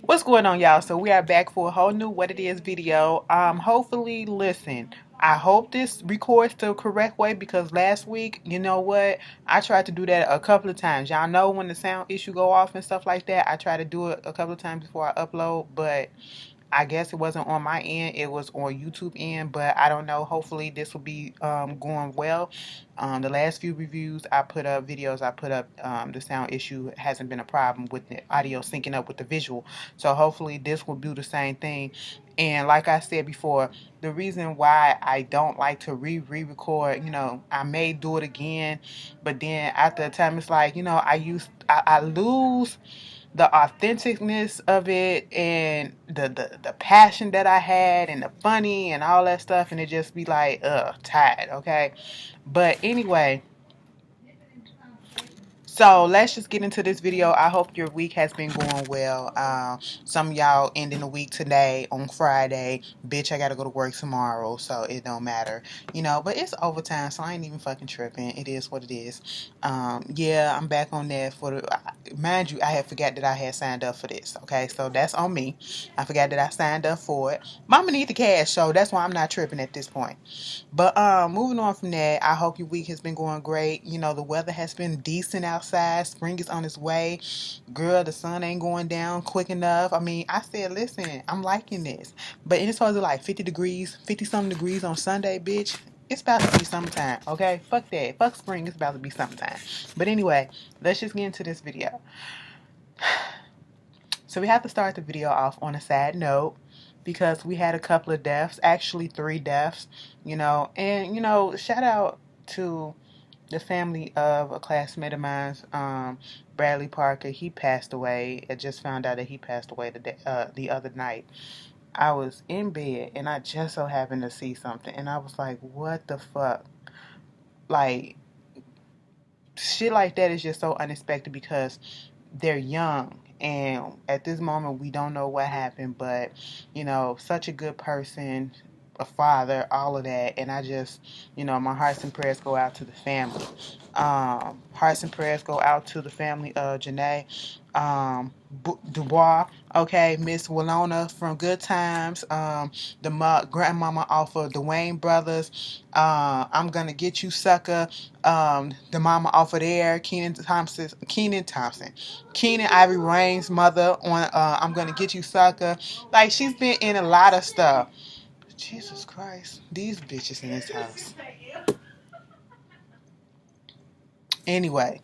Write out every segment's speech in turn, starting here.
What's going on, y'all? So we are back for a whole new What It Is video. Hopefully, listen, I hope this records the correct way because last week, you know what? I tried to do that a couple of times. Y'all know when the sound issue go off and stuff like that. I try to do it a couple of times before I upload, but I guess it wasn't on my end. It was on YouTube end, but I don't know. Hopefully this will be going well. The last few reviews I put up, videos I put up, the sound issue hasn't been a problem with the audio syncing up with the visual. So hopefully this will do the same thing. And like I said before, the reason why I don't like to re-record, I may do it again, but then after a time it's like, I lose the authenticness of it and the passion that I had and the funny and all that stuff, and it just be like tired, okay? But anyway, so let's just get into this video. I hope your week has been going well. Some of y'all ending the week today on Friday. Bitch, I gotta go to work tomorrow, so it don't matter. But it's overtime, so I ain't even fucking tripping. It is what it is. Yeah, I'm back on there for the... Mind you, I had forgot that I had signed up for this, okay? So that's on me. I forgot that I signed up for it. Mama need the cash, so that's why I'm not tripping at this point. But moving on from that, I hope your week has been going great. The weather has been decent outside. Spring is on its way. Girl, the sun ain't going down quick enough. I mean, I said, listen, I'm liking this. But it's supposed to be like 50 degrees, 50 something degrees on Sunday, bitch. It's about to be summertime, okay? Fuck that. Fuck spring. It's about to be summertime. But anyway, let's just get into this video. So we have to start the video off on a sad note because we had a couple of deaths, actually 3 deaths, and shout out to the family of a classmate of mine, Bradley Parker. He passed away. I just found out that he passed away the other night. I was in bed and I just so happened to see something and I was like, what the fuck? Like, shit like that is just so unexpected because they're young, and at this moment we don't know what happened, but such a good person, a father, all of that. And I just, my hearts and prayers go out to the family. Hearts and prayers go out to the family of Janae Dubois, okay, Miss Walona from Good Times, the grandmama off of the Wayne Brothers, I'm Gonna Get You Sucker, the mama off of there, Keenan Ivory Rain's mother on I'm Gonna Get You Sucker. Like, she's been in a lot of stuff. Jesus Christ, these bitches in this house. Anyway,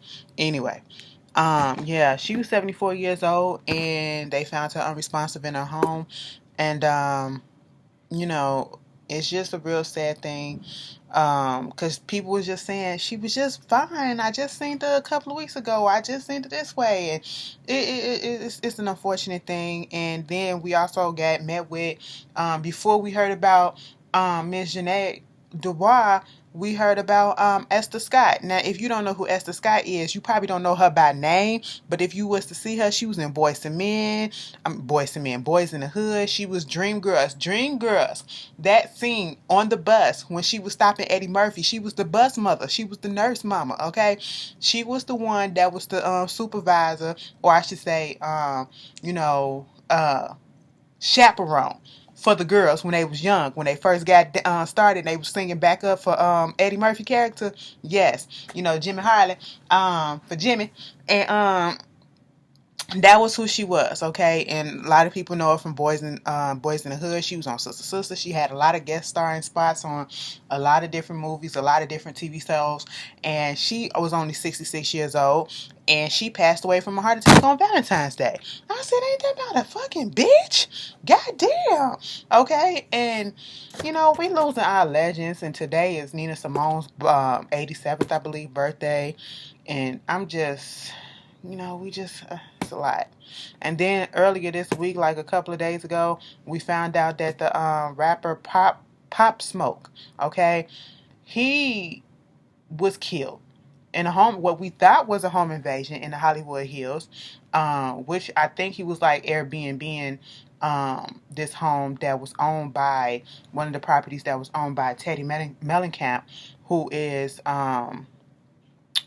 yeah, she was 74 years old and they found her unresponsive in her home. And, you know, it's just a real sad thing. Because people was just saying she was just fine. I just seen her a couple of weeks ago. I just seen her this way. And it's an unfortunate thing. And then we also got met with, before we heard about Miss Janae Dubois, we heard about Esther Scott. Now, if you don't know who Esther Scott is, you probably don't know her by name. But if you was to see her, she was in Boys and Men, Boys in the Hood. She was Dreamgirls. That scene on the bus when she was stopping Eddie Murphy, she was the bus mother. She was the nurse mama. Okay, she was the one that was the supervisor, or I should say, chaperone for the girls when they was young, when they first got started. They was singing back up for Eddie Murphy character. Yes, Jimmy Harley, for Jimmy. And that was who she was, okay? And a lot of people know her from Boys in the Hood. She was on Sister. She had a lot of guest starring spots on a lot of different movies, a lot of different TV shows. And she was only 66 years old. And she passed away from a heart attack on Valentine's Day. I said, ain't that about a fucking bitch? Goddamn. Okay? And, we losing our legends. And today is Nina Simone's 87th, I believe, birthday. And I'm just... it's a lot. And then earlier this week, like a couple of days ago, we found out that the rapper Pop Smoke, okay, he was killed in a home, what we thought was a home invasion in the Hollywood Hills, which I think he was like Airbnb this home that was owned by one of the properties that was owned by Teddy Mellencamp, who is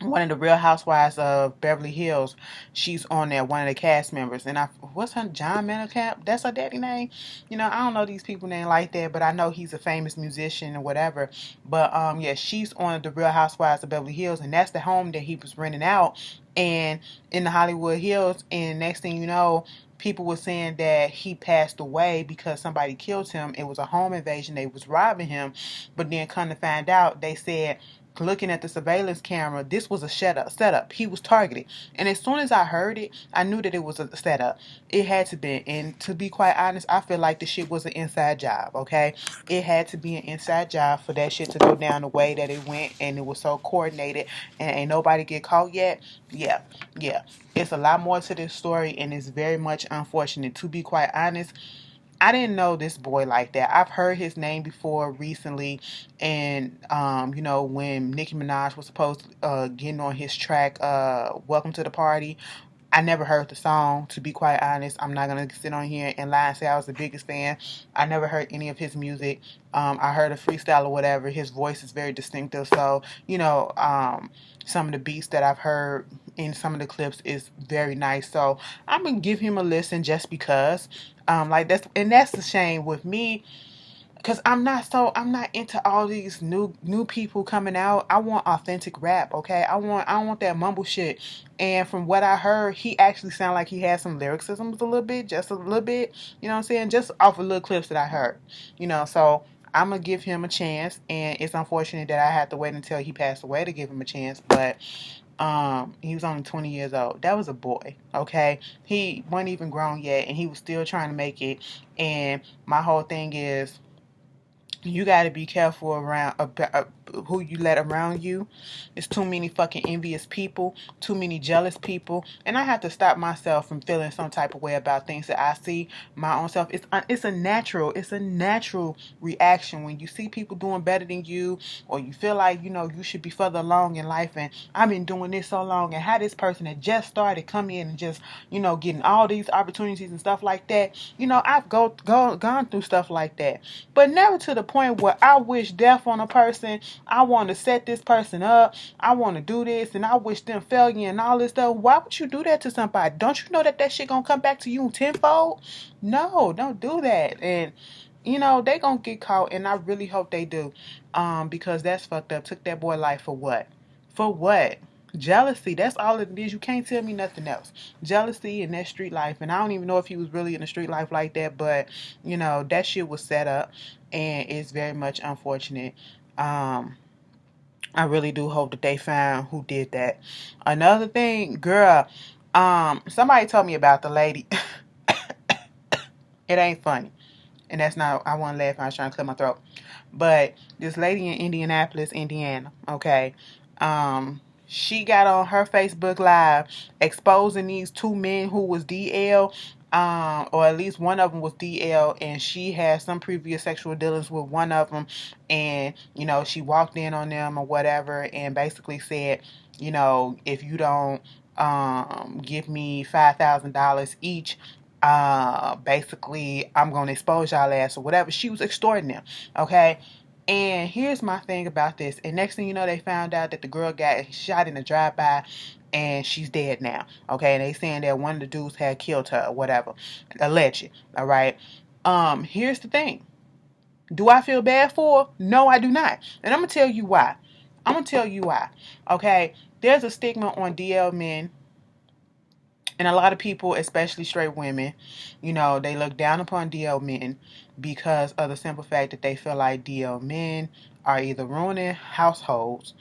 one of the Real Housewives of Beverly Hills. She's on there, one of the cast members. And what's her, John Mellencamp? That's her daddy name. I don't know these people name like that, but I know he's a famous musician or whatever. But yeah, she's on the Real Housewives of Beverly Hills, and that's the home that he was renting out, and in the Hollywood Hills. And next thing you know, people were saying that he passed away because somebody killed him. It was a home invasion. They was robbing him, but then come to find out, they said, looking at the surveillance camera, this was a setup. He was targeted. And as soon as I heard it, I knew that it was a setup. It had to be. And to be quite honest, I feel like the shit was an inside job, okay? It had to be an inside job for that shit to go down the way that it went, and it was so coordinated, and ain't nobody get caught yet. Yeah. It's a lot more to this story, and it's very much unfortunate. To be quite honest, I didn't know this boy like that. I've heard his name before recently, and when Nicki Minaj was supposed to getting on his track, "Welcome to the Party," I never heard the song. To be quite honest, I'm not gonna sit on here and lie and say I was the biggest fan. I never heard any of his music. I heard a freestyle or whatever. His voice is very distinctive, so some of the beats that I've heard in some of the clips is very nice. So I'm gonna give him a listen just because. That's the shame with me, because I'm not into all these new people coming out. I want authentic rap, okay? I don't want that mumble shit. And from what I heard, he actually sounded like he had some lyricisms a little bit, just a little bit. You know what I'm saying? Just off of little clips that I heard. So I'm gonna give him a chance, and it's unfortunate that I had to wait until he passed away to give him a chance, but he was only 20 years old. That was a boy, okay? He wasn't even grown yet, and he was still trying to make it. And my whole thing is, you got to be careful around who you let around you. It's too many fucking envious people, too many jealous people, and I have to stop myself from feeling some type of way about things that I see my own self. It's a natural reaction when you see people doing better than you, or you feel like you should be further along in life. And I've been doing this so long, and how this person that just started come in and just getting all these opportunities and stuff like that. I've gone through stuff like that, but never to the point where I wish death on a person. I want to set this person up. I want to do this, and I wish them failure and all this stuff. Why would you do that to somebody? Don't you know that shit gonna come back to you tenfold? No, don't do that. And they gonna get caught, and I really hope they do. Because that's fucked up. Took that boy life for what? For what? Jealousy. That's all it is. You can't tell me nothing else. Jealousy and that street life. And I don't even know if he was really in the street life like that, but that shit was set up, and it's very much unfortunate. I really do hope that they found who did that. Another thing, girl, somebody told me about the lady. It ain't funny. And that's not, I wasn't laughing, I was trying to clear my throat. But this lady in Indianapolis, Indiana, okay, she got on her Facebook Live exposing these two men who was DL, or at least one of them was DL, and she had some previous sexual dealings with one of them, and she walked in on them or whatever, and basically said, if you don't give me $5,000 each, basically I'm gonna expose y'all ass or whatever. She was extorting them, okay? And here's my thing about this. And next thing you know, they found out that the girl got shot in a drive-by, and she's dead now. Okay, and they saying that one of the dudes had killed her or whatever. Alleged. All right. Here's the thing. Do I feel bad for her? No, I do not. And I'm gonna tell you why. Okay. There's a stigma on DL men. And a lot of people, especially straight women, they look down upon DL men because of the simple fact that they feel like DL men are either ruining households,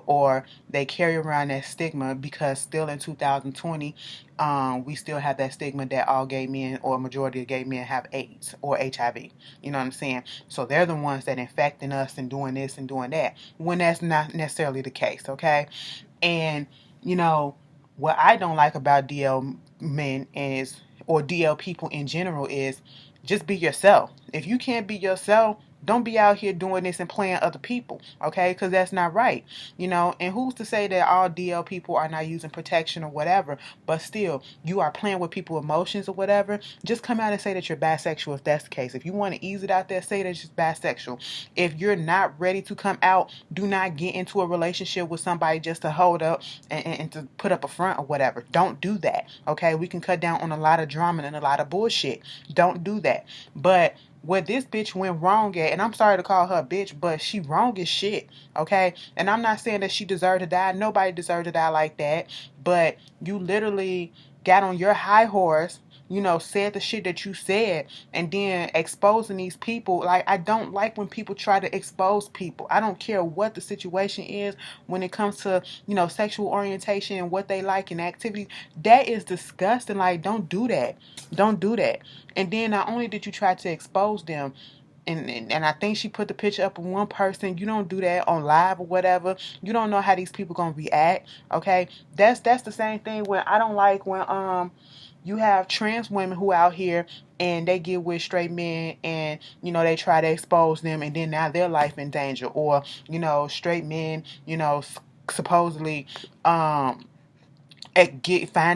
or they carry around that stigma because still in 2020, we still have that stigma that all gay men or a majority of gay men have AIDS or HIV. You know what I'm saying? So they're the ones that infecting us and doing this and doing that, when that's not necessarily the case, okay? And, what I don't like about DL men or DL people in general is just be yourself. If you can't be yourself, Don't be out here doing this and playing other people, okay? Because that's not right, you know. And who's to say that all DL people are not using protection or whatever? But still, you are playing with people's emotions or whatever. Just come out and say that you're bisexual if that's the case. If you want to ease it out there, say that you're bisexual. If you're not ready to come out, do not get into a relationship with somebody just to hold up and to put up a front or whatever. Don't do that, okay? We can cut down on a lot of drama and a lot of bullshit. Don't do that. But where this bitch went wrong at, and I'm sorry to call her a bitch, but she wrong as shit, okay? And I'm not saying that she deserved to die. Nobody deserved to die like that. But you literally got on your high horse, you know, said the shit that you said, and then exposing these people. Like, I don't like when people try to expose people. I don't care what the situation is when it comes to, you know, sexual orientation and what they like and activity. That is disgusting. Like, don't do that. Don't do that. And then not only did you try to expose them, and I think she put the picture up of one person. You don't do that on live or whatever. You don't know how these people gonna react. Okay, that's the same thing when I don't like when you have trans women who out here and they get with straight men and, you know, they try to expose them and then now their life in danger. Or, you know, straight men, you know, supposedly find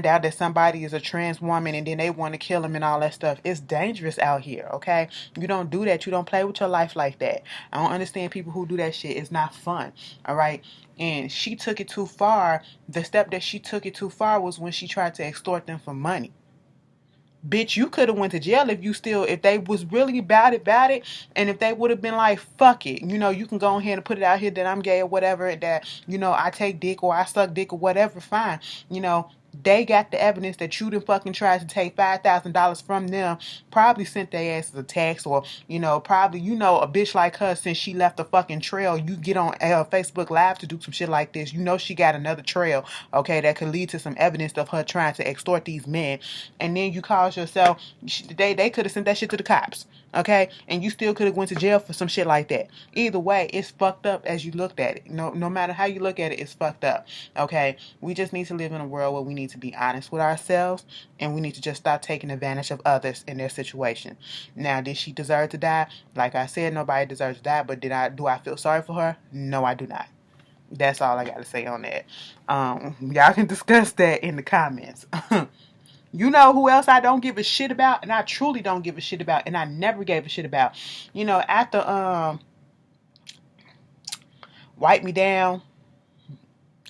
out that somebody is a trans woman and then they want to kill them and all that stuff. It's dangerous out here, okay? You don't do that. You don't play with your life like that. I don't understand people who do that shit. It's not fun, all right? And she took it too far. The step that she took it too far was when she tried to extort them for money. Bitch, you could have went to jail if they was really about it, and if they would have been like, fuck it, you know, you can go ahead and put it out here that I'm gay or whatever, that, you know, I take dick or I suck dick or whatever, fine, you know. They got the evidence that you done fucking tried to take $5,000 from them, probably sent their asses a text, or, you know, probably, you know, a bitch like her, since she left a fucking trail, you get on Facebook Live to do some shit like this, you know she got another trail, okay, that could lead to some evidence of her trying to extort these men, and then you cause yourself, they could have sent that shit to the cops, okay, and you still could have went to jail for some shit like that. Either way, it's fucked up as you looked at it. No matter how you look at it, it's fucked up, okay? We just need to live in a world where we need to be honest with ourselves, and we need to just stop taking advantage of others in their situation. Now, did she deserve to die? Like I said, nobody deserves to die, but do I feel sorry for her? No, I do not. That's all I got to say on that. Y'all can discuss that in the comments. You know who else I don't give a shit about, and I truly don't give a shit about, and I never gave a shit about. You know, after Wipe Me Down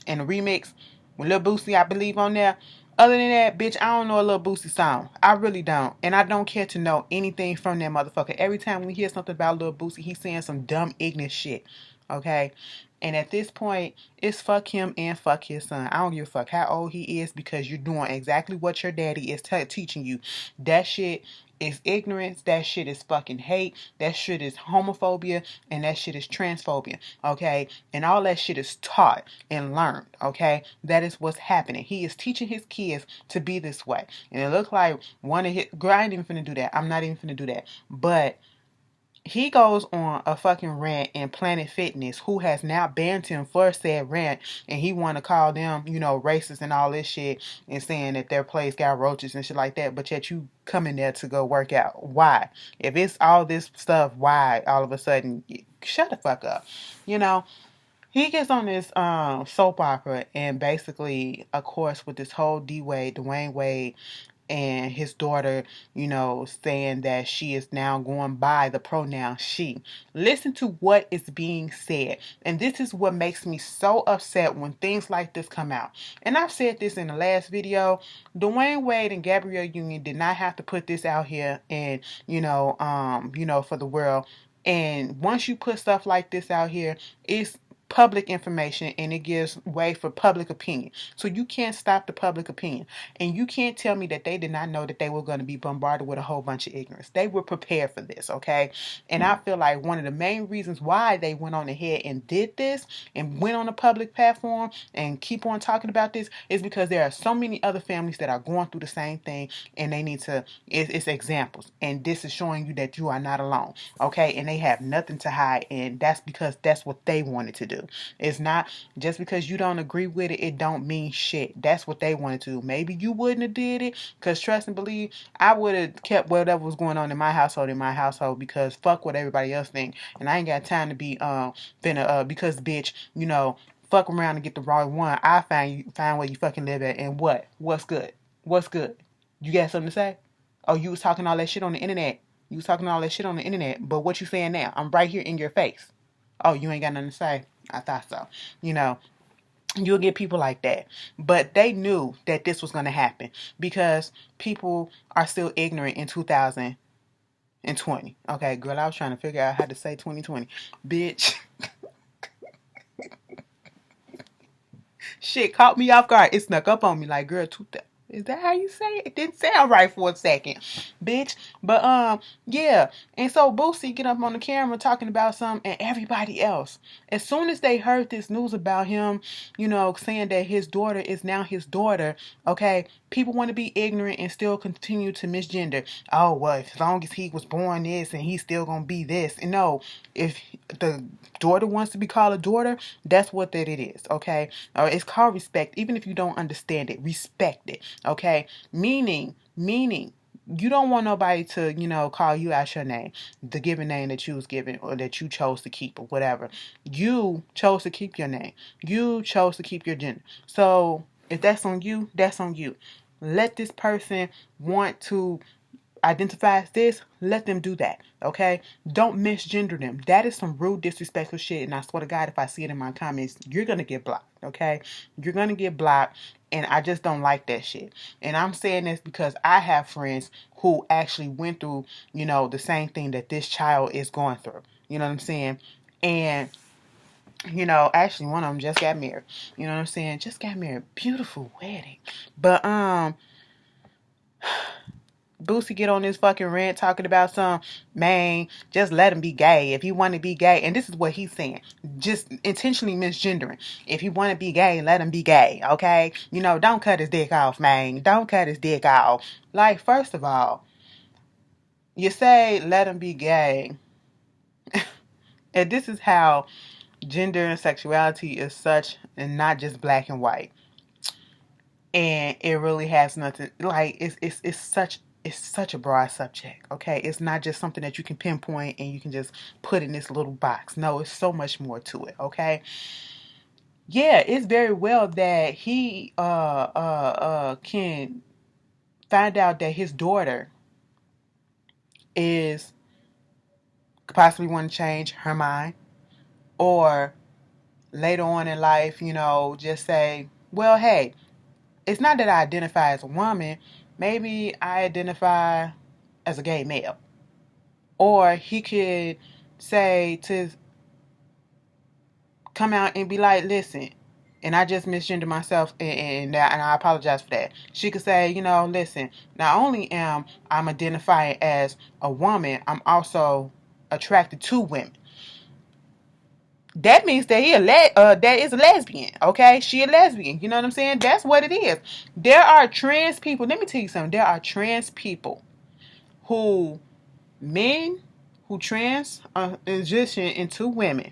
and the remix with Lil Boosie, I believe, on there. Other than that, bitch, I don't know a Lil Boosie song. I really don't. And I don't care to know anything from that motherfucker. Every time we hear something about Lil Boosie, he's saying some dumb, ignorant shit. Okay? And at this point, it's fuck him and fuck his son. I don't give a fuck how old he is, because you're doing exactly what your daddy is teaching you. That shit is ignorance. That shit is fucking hate. That shit is homophobia. And that shit is transphobia. Okay? And all that shit is taught and learned. Okay? That is what's happening. He is teaching his kids to be this way. And it looks like one of his... Girl, I ain't even finna do that. I'm not even finna do that. But he goes on a fucking rant in Planet Fitness, who has now banned him for said rant, and he want to call them, you know, racist and all this shit, and saying that their place got roaches and shit like that, but yet you come in there to go work out. Why? If it's all this stuff, why all of a sudden? Shut the fuck up. You know, he gets on this soap opera, and basically, of course, with this whole Dwayne Wade, and his daughter, you know, saying that she is now going by the pronoun she. Listen to what is being said. And this is what makes me so upset when things like this come out. And I've said this in the last video. Dwayne Wade and Gabrielle Union did not have to put this out here and, for the world. And once you put stuff like this out here, it's public information, and it gives way for public opinion. So you can't stop the public opinion. And you can't tell me that they did not know that they were going to be bombarded with a whole bunch of ignorance. They were prepared for this, okay? And I feel like one of the main reasons why they went on ahead and did this and went on a public platform and keep on talking about this is because there are so many other families that are going through the same thing, and they need to, it's examples. And this is showing you that you are not alone, okay? And they have nothing to hide, and that's because that's what they wanted to do. to. It's not just because you don't agree with it, it don't mean shit. That's what they wanted to do. Maybe you wouldn't have did it, because trust and believe, I would have kept whatever was going on in my household, because fuck what everybody else think. And I ain't got time to be finna because bitch, fuck around and get the wrong one. I find where you fucking live at, and what's good? What's good? You got something to say? Oh, you was talking all that shit on the internet. You was talking all that shit on the internet, but what you saying now? I'm right here in your face. Oh, you ain't got nothing to say? I thought so. You'll get people like that. But they knew that this was going to happen, because people are still ignorant in 2020. Okay, girl, I was trying to figure out how to say 2020. Bitch. Shit caught me off guard. It snuck up on me like, girl, is that how you say it? It didn't sound right for a second, bitch. But yeah. And so Boosie get up on the camera talking about something, and everybody else, as soon as they heard this news about him, saying that his daughter is now his daughter, okay, people want to be ignorant and still continue to misgender. Oh, well, as long as he was born this and he's still gonna be this. And no, if the daughter wants to be called a daughter, that's what that it is, okay? It's called respect. Even if you don't understand it, respect it, okay? Meaning, you don't want nobody to, call you out your name, the given name that you was given or that you chose to keep or whatever. You chose to keep your name. You chose to keep your gender. So if that's on you, that's on you. Let this person want to identify as this, let them do that, okay? Don't misgender them. That is some rude, disrespectful shit, and I swear to God, if I see it in my comments, you're gonna get blocked, okay? You're gonna get blocked, and I just don't like that shit. And I'm saying this because I have friends who actually went through, the same thing that this child is going through. You know what I'm saying? And actually one of them just got married. You know what I'm saying? Just got married. Beautiful wedding. But Boosie get on this fucking rant talking about man, just let him be gay. If he want to be gay, and this is what he's saying, just intentionally misgendering. If he want to be gay, let him be gay, okay? Don't cut his dick off, man. Don't cut his dick off. Like, first of all, you say let him be gay. And this is how gender and sexuality is such, and not just black and white. And it really has nothing, like, it's such a broad subject, okay? It's not just something that you can pinpoint and you can just put in this little box. No, it's so much more to it, okay? Yeah, it's very well that he can find out that his daughter is possibly want to change her mind, or later on in life, just say, well, hey, it's not that I identify as a woman. Maybe I identify as a gay male. Or he could say come out and be like, listen, and I just misgendered myself, and I apologize for that. She could say, listen, not only am I identifying as a woman, I'm also attracted to women. That means that that is a lesbian, okay? She a lesbian, you know what I'm saying? That's what it is. There are trans people. Let me tell you something. There are trans people men who transition into women,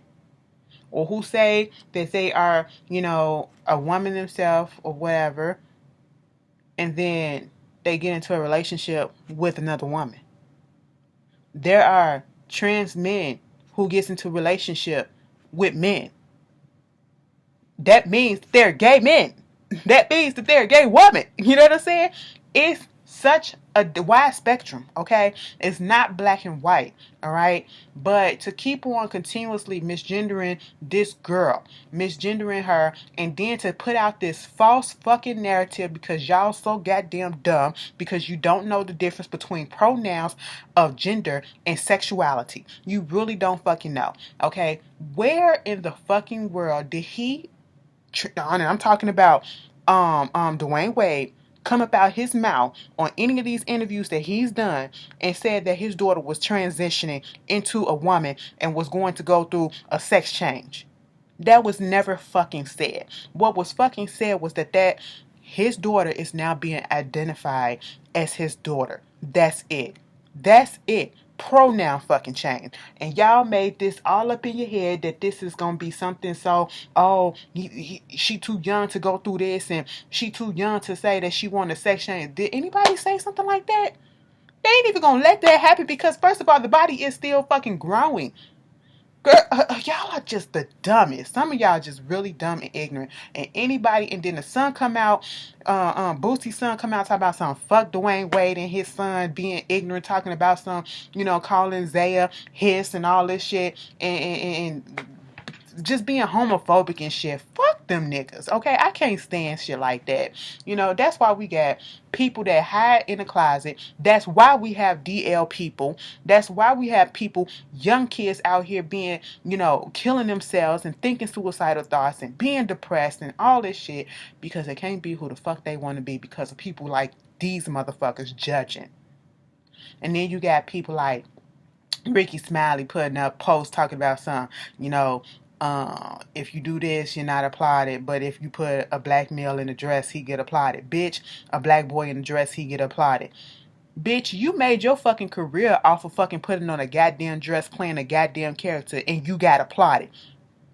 or who say that they are, a woman themselves or whatever, and then they get into a relationship with another woman. There are trans men who gets into a relationship with men. That means they're gay men. That means that they're a gay woman. You know what I'm saying? It's such a wide spectrum, okay? It's not black and white, all right? But to keep on continuously misgendering this girl, misgendering her, and then to put out this false fucking narrative because y'all so goddamn dumb, because you don't know the difference between pronouns of gender and sexuality. You really don't fucking know, okay? Where in the fucking world did he, and I'm talking about Dwayne Wade, come about his mouth on any of these interviews that he's done and said that his daughter was transitioning into a woman and was going to go through a sex change? That was never fucking said. What was fucking said was that his daughter is now being identified as his daughter. That's it. That's it. pronoun fucking change. And y'all made this all up in your head that this is gonna be something so, oh, she too young to go through this, and she too young to say that she want a sex change. Did anybody say something like that? They ain't even gonna let that happen because first of all, the body is still fucking growing. Girl, y'all are just the dumbest. Some of y'all just really dumb and ignorant. And anybody, and then the son come out, Boosie's son come out talking about some fuck Dwayne Wade and his son being ignorant, talking about some, calling Zaya his and all this shit, and just being homophobic and shit. Fuck them niggas, okay? I can't stand shit like that. That's why we got people that hide in the closet. That's why we have DL people. That's why we have people, young kids out here being, killing themselves and thinking suicidal thoughts and being depressed and all this shit because they can't be who the fuck they want to be because of people like these motherfuckers judging. And then you got people like Ricky Smiley putting up posts talking about some, if you do this, you're not applauded. But if you put a black male in a dress, he get applauded. Bitch, a black boy in a dress, he get applauded. Bitch, you made your fucking career off of fucking putting on a goddamn dress, playing a goddamn character, and you got applauded.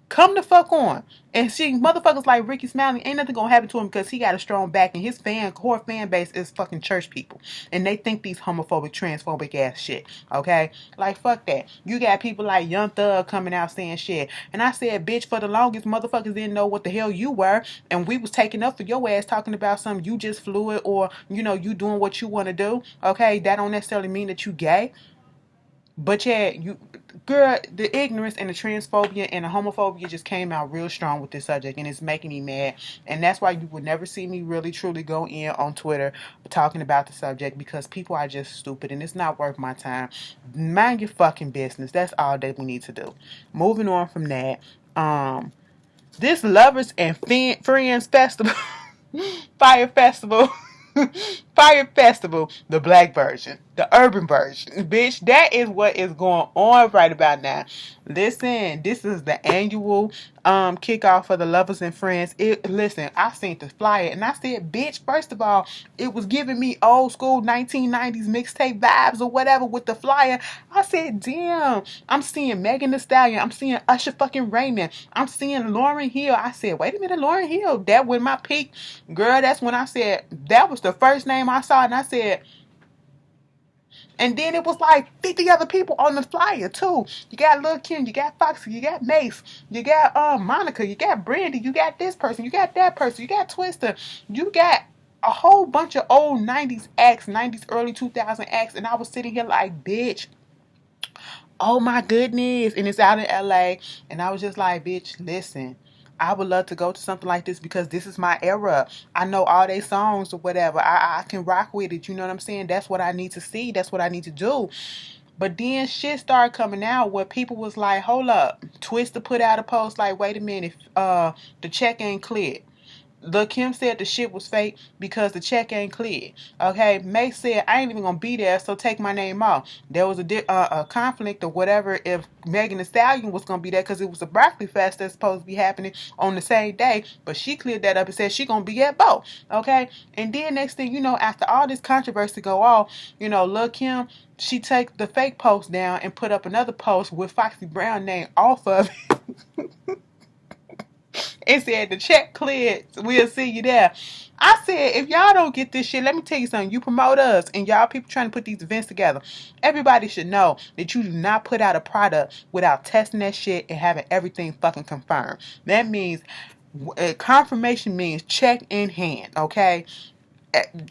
Come the fuck on. And see, motherfuckers like Ricky Smiley, ain't nothing gonna happen to him because he got a strong back and his core fan base is fucking church people. And they think these homophobic, transphobic ass shit. Okay? Like, fuck that. You got people like Young Thug coming out saying shit. And I said, bitch, for the longest, motherfuckers didn't know what the hell you were. And we was taking up for your ass talking about something you just fluid or, you doing what you want to do. Okay? That don't necessarily mean that you gay. But yeah, girl, the ignorance and the transphobia and the homophobia just came out real strong with this subject, and it's making me mad. And that's why you would never see me really truly go in on Twitter talking about the subject because people are just stupid and it's not worth my time. Mind your fucking business. That's all that we need to do. Moving on from that, this Lovers and Friends Festival, Fire Festival. Fire Festival, the black version, the urban version. Bitch, that is what is going on right about now. Listen, this is the annual kickoff for the Lovers and Friends. Listen, I seen the flyer and I said, bitch, first of all, it was giving me old school 1990s mixtape vibes or whatever with the flyer. I said, damn, I'm seeing Megan Thee Stallion. I'm seeing Usher fucking Raymond. I'm seeing Lauryn Hill. I said, wait a minute, Lauryn Hill. That was my peak. Girl, that's when I said, that was the first name I saw and I said, and then it was like 50 other people on the flyer too. You got Lil' Kim, you got Foxy, you got Mace, you got Monica, you got Brandy, you got this person, you got that person, you got Twista, you got a whole bunch of old 90s acts, 90s early 2000 acts, and I was sitting here like, bitch, oh my goodness, and it's out in LA, and I was just like, bitch, listen, I would love to go to something like this because this is my era. I know all their songs or whatever. I can rock with it. You know what I'm saying? That's what I need to see. That's what I need to do. But then shit started coming out where people was like, hold up. Twista put out a post like, wait a minute, the check ain't cleared. Lil' Kim said the shit was fake because the check ain't cleared. Okay, May said I ain't even gonna be there, so take my name off. There was a conflict or whatever if Megan Thee Stallion was gonna be there because it was a Broccoli Fest that's supposed to be happening on the same day, but she cleared that up and said she gonna be at both. Okay, and then next thing you know, after all this controversy go off, Lil' Kim, she take the fake post down and put up another post with Foxy Brown name off of it. It said the check cleared. We'll see you there. I said, if y'all don't get this shit, let me tell you something. You promote us and y'all people trying to put these events together. Everybody should know that you do not put out a product without testing that shit and having everything fucking confirmed. That means confirmation means check in hand, okay?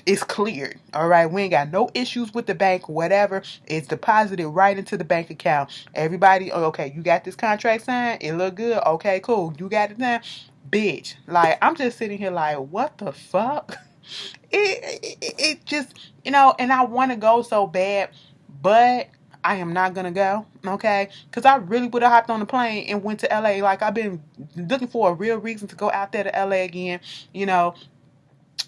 It's cleared. All right, we ain't got no issues with the bank, whatever. It's deposited right into the bank account. Everybody, okay, you got this contract signed. It look good. Okay, cool. You got it done, bitch. Like, I'm just sitting here like, what the fuck? It just, and I want to go so bad, but I am not gonna go, okay? Because I really would have hopped on the plane and went to LA. Like, I've been looking for a real reason to go out there to LA again,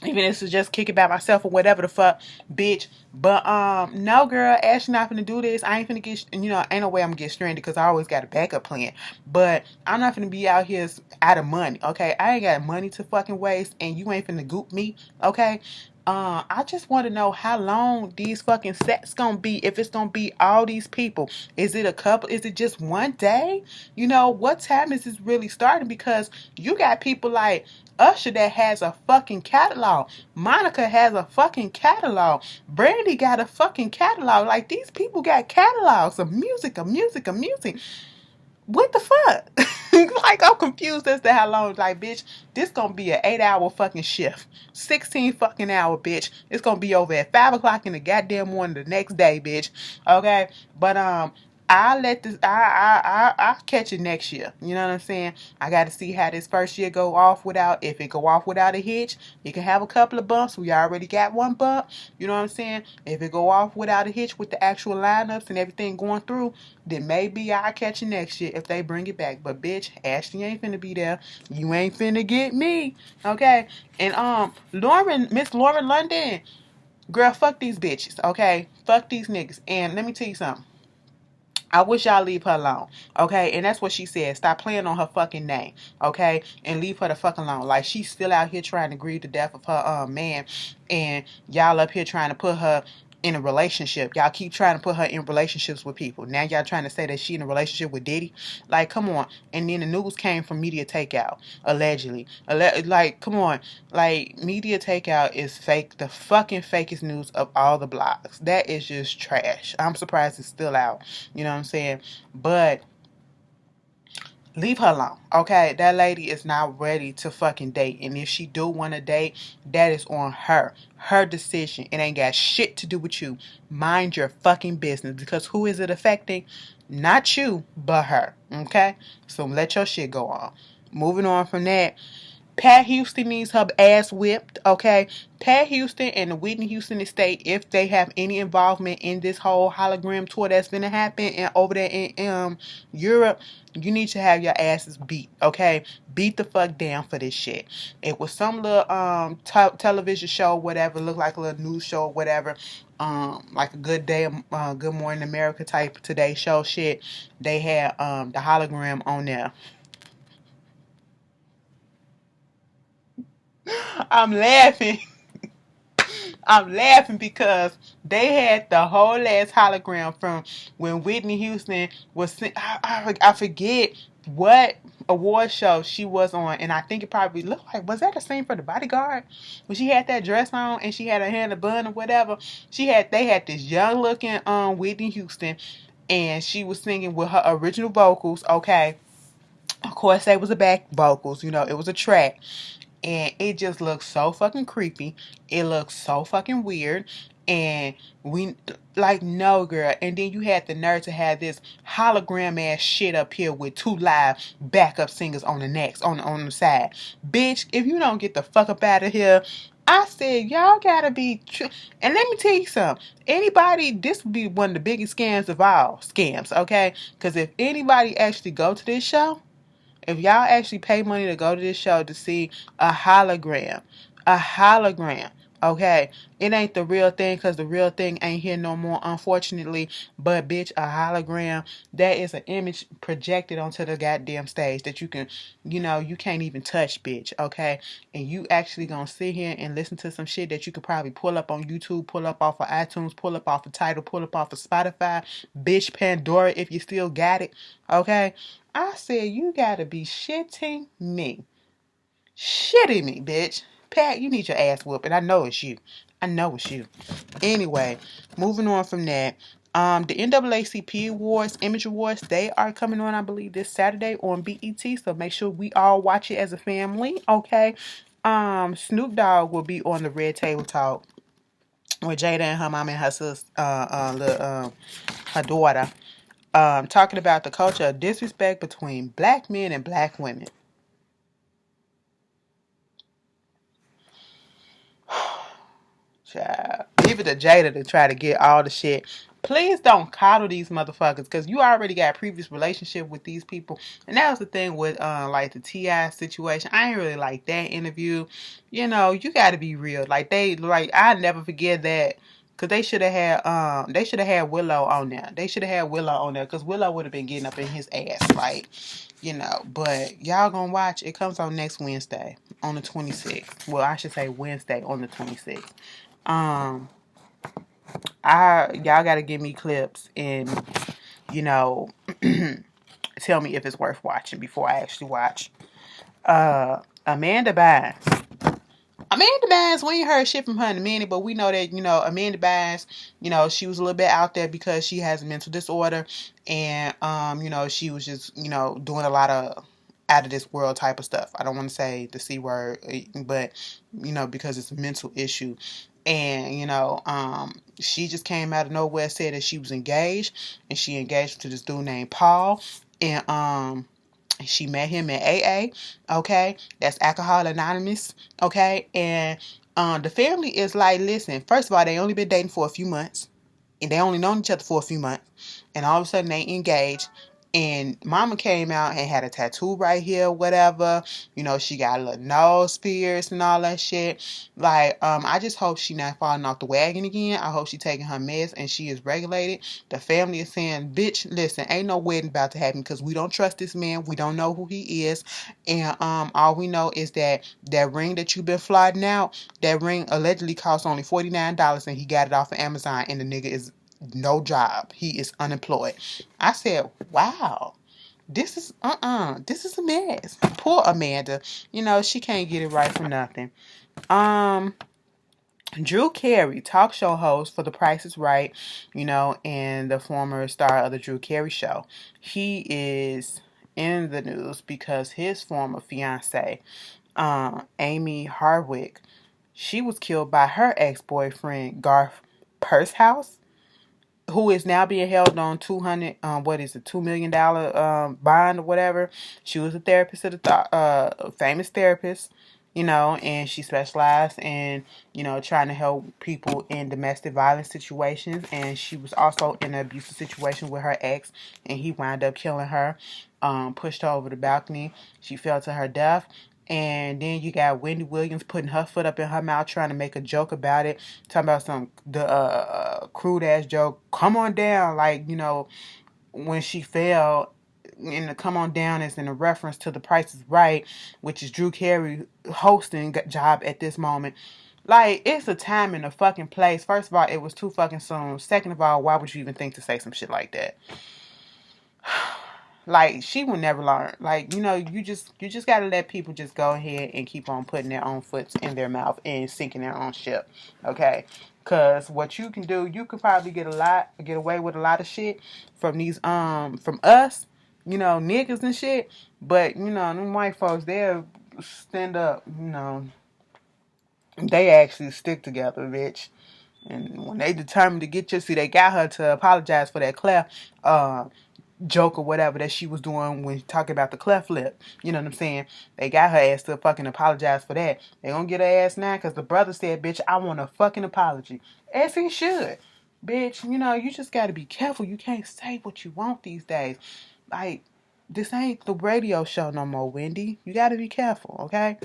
even if it's just kick it by myself or whatever the fuck, bitch. But no, girl, Ashley not finna do this. I ain't finna get, ain't no way I'm gonna get stranded because I always got a backup plan. But I'm not finna be out here out of money, okay? I ain't got money to fucking waste, and you ain't finna goop me, okay? I just want to know how long these fucking sets gonna be. If it's gonna be all these people, is it a couple? Is it just one day? You know what time is this really starting? Because you got people like Usher that has a fucking catalog. Monica has a fucking catalog. Brandy got a fucking catalog. Like these people got catalogs of music, of music, of music. What the fuck? Like I'm confused as to how long. Like, bitch, this gonna be an 8-hour fucking shift, 16 fucking hour, bitch. It's gonna be over at 5 o'clock in the goddamn morning the next day, bitch. Okay, but I'll let this. I'll catch it next year. You know what I'm saying? I got to see how this first year go off without. If it go off without a hitch, you can have a couple of bumps. We already got one bump. You know what I'm saying? If it go off without a hitch with the actual lineups and everything going through, then maybe I'll catch it next year if they bring it back. But bitch, Ashley ain't finna be there. You ain't finna get me. Okay? And Miss Lauren London, girl, fuck these bitches. Okay? Fuck these niggas. And let me tell you something. I wish y'all leave her alone, okay? And that's what she said. Stop playing on her fucking name, okay? And leave her the fuck alone. Like, she's still out here trying to grieve the death of her man, and y'all up here trying to put her in a relationship. Y'all keep trying to put her in relationships with people. Now y'all trying to say that she in a relationship with Diddy. Like, come on. And then the news came from Media Takeout, allegedly. Like, come on. Like, Media Takeout is fake. The fucking fakest news of all the blogs. That is just trash. I'm surprised it's still out. You know what I'm saying? But leave her alone, okay? That lady is not ready to fucking date. And if she do want to date, that is on her. Her decision. It ain't got shit to do with you. Mind your fucking business. Because who is it affecting? Not you, but her, okay? So let your shit go on. Moving on from that. Pat Houston needs her ass whipped, okay? Pat Houston and the Whitney Houston estate, if they have any involvement in this whole hologram tour that's gonna happen and over there in Europe, you need to have your asses beat, okay? Beat the fuck down for this shit. It was some little television show, whatever, looked like a little news show, whatever. Like a Good Day, Good Morning America type Today Show shit. They had the hologram on there. I'm laughing. I'm laughing because they had the whole ass hologram from when Whitney Houston was. I forget what award show she was on, and I think it probably looked like, was that the same for The Bodyguard when she had that dress on and she had her hair in a bun or whatever. They had this young looking Whitney Houston, and she was singing with her original vocals. Okay, of course they was the back vocals. You know, it was a track. And it just looks so fucking creepy. It looks so fucking weird. And we, like, no, girl. And then you had the nerve to have this hologram ass shit up here with 2 live backup singers on the next, on the side. Bitch, if you don't get the fuck up out of here, I said, y'all gotta be and let me tell you something. Anybody, this would be one of the biggest scams of all scams, okay? Because if anybody actually go to this show, if y'all actually pay money to go to this show to see a hologram, okay, it ain't the real thing because the real thing ain't here no more, unfortunately. But bitch, a hologram, that is an image projected onto the goddamn stage that you can, you can't even touch, bitch, okay? And you actually gonna sit here and listen to some shit that you could probably pull up on YouTube, pull up off of iTunes, pull up off of Tidal, pull up off of Spotify, bitch, Pandora, if you still got it, okay? I said, you gotta be shitting me. Shitting me, bitch. Pat, you need your ass whooped, and I know it's you. Anyway, moving on from that. The NAACP Awards, Image Awards, they are coming on, I believe, this Saturday on BET. So make sure we all watch it as a family, okay? Snoop Dogg will be on the Red Table Talk with Jada and her mom and her sister, her daughter. Talking about the culture of disrespect between black men and black women. Child. Leave it to Jada to try to get all the shit. Please don't coddle these motherfuckers because you already got a previous relationship with these people. And that was the thing with like the T.I. situation. I ain't really like that interview. You know, you got to be real. I never forget that Cause they should have had Willow on there. They should have had Willow on there, cause Willow would have been getting up in his ass, like, But y'all gonna watch? It comes on next Wednesday on the 26th. Well, I should say Wednesday on the 26th. Um, y'all gotta give me clips and tell me if it's worth watching before I actually watch. Amanda Bynes. Amanda Bynes, we ain't heard shit from her in a minute, but we know that, Amanda Bynes, she was a little bit out there because she has a mental disorder, and, she was just, doing a lot of out of this world type of stuff. I don't want to say the C word, but, because it's a mental issue. And, she just came out of nowhere, said that she was engaged, and she engaged to this dude named Paul, and, she met him in AA, okay? That's Alcohol Anonymous, okay? And the family is like, listen, first of all, they only been dating for a few months, and they only known each other for a few months, and all of a sudden they engaged, and mama came out and had a tattoo right here, whatever. She got a little nose pierced and all that shit. Like, I just hope she not falling off the wagon again. I hope she taking her meds and she is regulated. The family is saying, bitch, listen, ain't no wedding about to happen because we don't trust this man. We don't know who he is. And all we know is that ring that you've been flooding out, that ring allegedly cost only $49, and he got it off of Amazon, and the nigga is no job. He is unemployed. I said, wow, this is this is a mess. Poor Amanda. She can't get it right for nothing. Drew Carey, talk show host for The Price is Right, and the former star of the Drew Carey show. He is in the news because his former fiance, Amy Hardwick, she was killed by her ex-boyfriend, Garth Pursehouse, who is now being held on $2 million bond or whatever. She was a therapist at a famous therapist, and she specialized in, trying to help people in domestic violence situations. And she was also in an abusive situation with her ex, and he wound up killing her, pushed her over the balcony. She fell to her death. And then you got Wendy Williams putting her foot up in her mouth, trying to make a joke about it, talking about the crude ass joke. Come on down, like, when she fell. And the come on down is in a reference to The Price is Right, which is Drew Carey hosting job at this moment. Like, it's a time and a fucking place. First of all, it was too fucking soon. Second of all, why would you even think to say some shit like that? Like, she will never learn. Like, you just gotta let people just go ahead and keep on putting their own foot in their mouth and sinking their own ship. Okay? Cause what you can do, you could probably get away with a lot of shit from these from us, niggas and shit. But, them white folks, they'll stand up, they actually stick together, bitch. And when they determined to get you, see, they got her to apologize for that Claire joke or whatever that she was doing when talking about the cleft lip. You know what I'm saying? They got her ass to fucking apologize for that. They gonna get her ass now because the brother said, bitch, I want a fucking apology. As he should. Bitch, you just gotta be careful. You can't say what you want these days. Like, this ain't the radio show no more, Wendy. You gotta be careful, okay?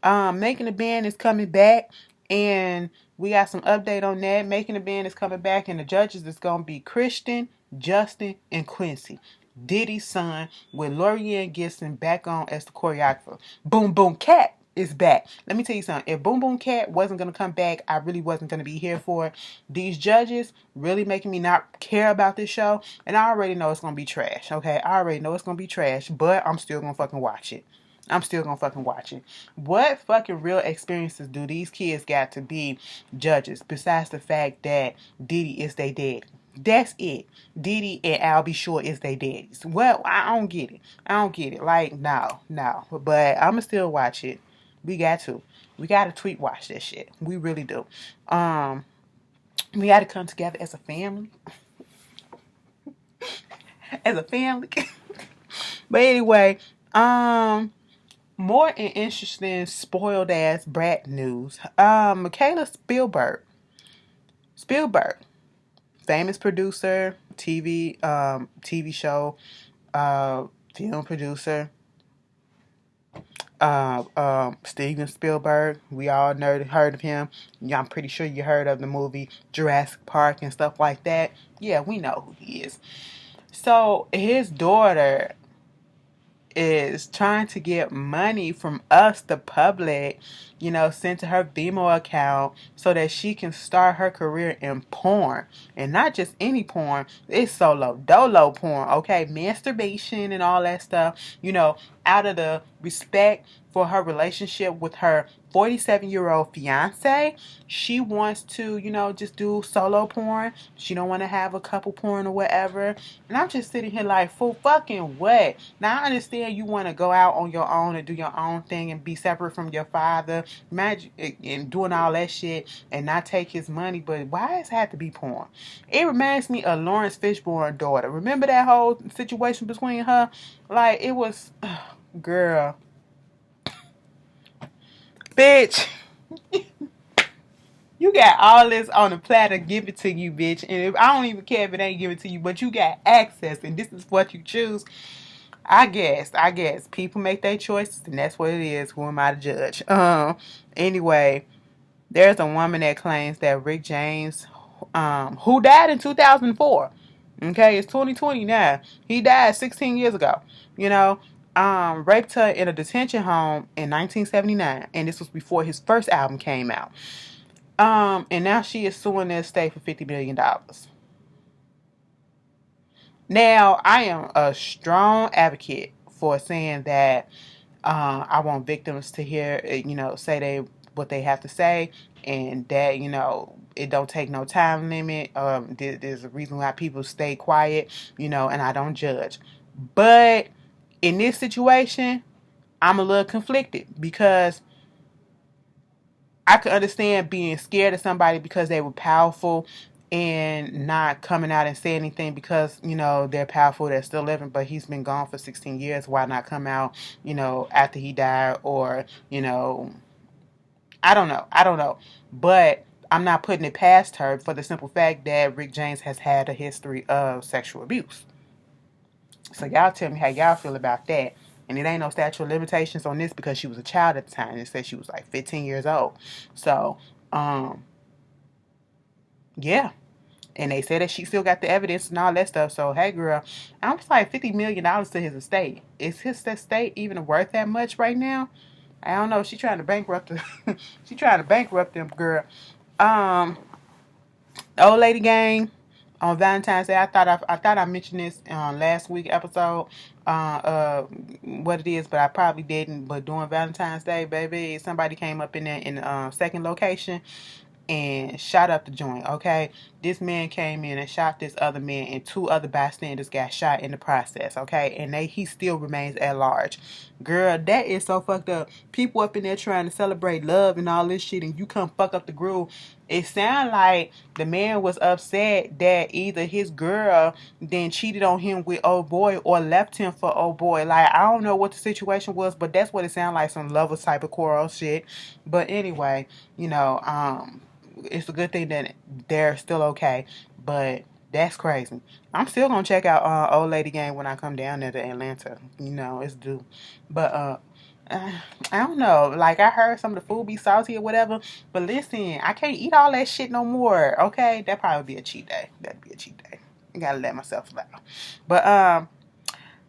Making the Band is coming back, and we got some update on that. Making the Band is coming back, and the judges is gonna be Christian, Justin, and Quincy, Diddy's son, with Lorianne Gibson back on as the choreographer. Boom Boom Cat is back. Let me tell you something. If Boom Boom Cat wasn't gonna come back, I really wasn't gonna be here for it. These judges really making me not care about this show, and I already know it's gonna be trash. Okay, I already know it's gonna be trash, but I'm still gonna fucking watch it. I'm still gonna fucking watch it. What fucking real experiences do these kids got to be judges besides the fact that Diddy is their daddy? That's it. Diddy and Al B. Shore is their daddies. Well, I don't get it. Like, no. But I'ma still watch it. We got to. We gotta tweet watch that shit. We really do. We gotta come together as a family. As a family. But anyway, more interesting spoiled ass brat news. Michaela Spielberg, famous producer, TV show, film producer. Steven Spielberg. We all heard of him. Yeah, I'm pretty sure you heard of the movie Jurassic Park and stuff like that. Yeah, we know who he is. So his daughter is trying to get money from us, the public, sent to her Vimeo account so that she can start her career in porn. And not just any porn, it's solo dolo porn, okay? Masturbation and all that stuff, out of the respect for her relationship with her 47-year-old fiance. She wants to, just do solo porn. She don't want to have a couple porn or whatever. And I'm just sitting here like, for fucking what? Now, I understand you want to go out on your own and do your own thing and be separate from your father, and doing all that shit and not take his money, but why does it have to be porn? It reminds me of Lawrence Fishburne's daughter. Remember that whole situation between her? Like, it was, girl. Bitch. You got all this on a platter, give it to you, bitch. And if I don't even care if it ain't given to you, but you got access and this is what you choose. I guess. People make their choices and that's what it is. Who am I to judge? Anyway, there's a woman that claims that Rick James, who died in 2004. Okay, it's 2020 now. He died 16 years ago. Raped her in a detention home in 1979, and this was before his first album came out. And now she is suing the estate for $50 million. Now, I am a strong advocate for saying that I want victims to hear, say what they have to say, and that, it don't take no time limit. There's a reason why people stay quiet, and I don't judge. But in this situation, I'm a little conflicted because I could understand being scared of somebody because they were powerful and not coming out and say anything because, they're powerful, they're still living, but he's been gone for 16 years. Why not come out, after he died or, I don't know. But I'm not putting it past her for the simple fact that Rick James has had a history of sexual abuse. So y'all tell me how y'all feel about that. And it ain't no statute of limitations on this because she was a child at the time. It said she was like 15 years old. So, yeah. And they said that she still got the evidence and all that stuff. So, hey, girl, I'm just like $50 million to his estate. Is his estate even worth that much right now? I don't know. She trying to bankrupt she trying to bankrupt them, girl. The old lady gang on Valentine's Day. I thought I mentioned this last week episode. What it is, but I probably didn't. But during Valentine's Day, baby, somebody came up in there in the second location and shot up the joint. Okay, this man came in and shot this other man, and 2 other bystanders got shot in the process. Okay, and he still remains at large. Girl, that is so fucked up. People up in there trying to celebrate love and all this shit, and you come fuck up the groove. It sounded like the man was upset that either his girl then cheated on him with old boy or left him for old boy. Like, I don't know what the situation was, but that's what it sounded like, some lovers type of quarrel shit. But anyway, it's a good thing that they're still okay, but that's crazy. I'm still gonna check out Old Lady Gang when I come down there to Atlanta. It's due. But I don't know. Like, I heard some of the food be salty or whatever, but listen, I can't eat all that shit no more. Okay, that'd probably be a cheat day. That'd be a cheat day. I gotta let myself allow. But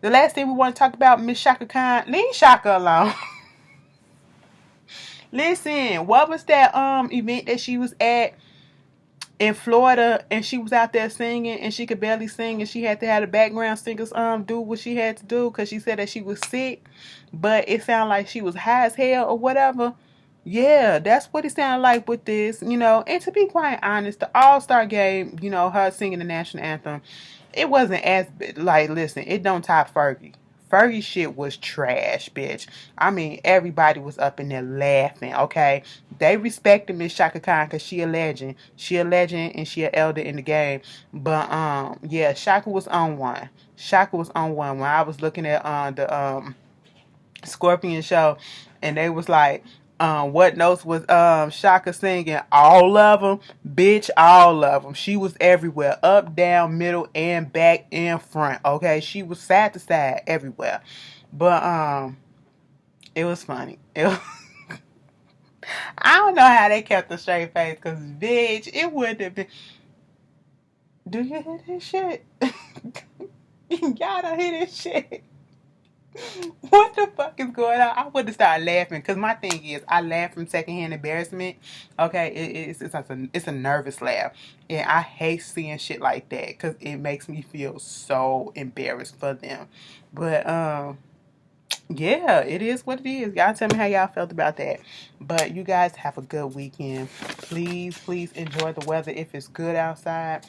the last thing we want to talk about, Miss Chaka Khan. Leave Chaka alone. Listen, what was that event that she was at in Florida and she was out there singing and she could barely sing and she had to have the background singers do what she had to do because she said that she was sick, but it sounded like she was high as hell or whatever. Yeah, that's what it sounded like with this, and to be quite honest, the All-Star game, her singing the national anthem, it wasn't as, like, listen, it don't top Fergie. Fergie shit was trash, bitch. I mean, everybody was up in there laughing, okay? They respected Miss Chaka Khan because she a legend. She a legend and she an elder in the game. But, yeah, Chaka was on one. Chaka was on one. When I was looking at the Scorpion show, and they was like, what notes was Chaka singing? All of them, bitch, all of them. She was everywhere, up, down, middle, and back and front. Okay, she was side to side everywhere. But It was funny. I don't know how they kept a straight face, because, bitch, it would have been. Do you hear this shit? Y'all don't hear this shit. What the fuck is going on? I would have started laughing, because my thing is, I laugh from secondhand embarrassment. Okay, it's a nervous laugh, and I hate seeing shit like that, because it makes me feel so embarrassed for them. But yeah, it is what it is. Y'all tell me how y'all felt about that. But you guys have a good weekend. Please, please enjoy the weather if it's good outside.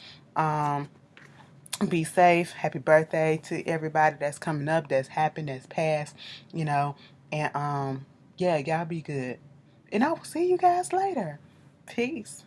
Be safe. Happy birthday to everybody that's coming up, that's happened, that's passed, you know. And yeah, y'all be good. And I will see you guys later. Peace.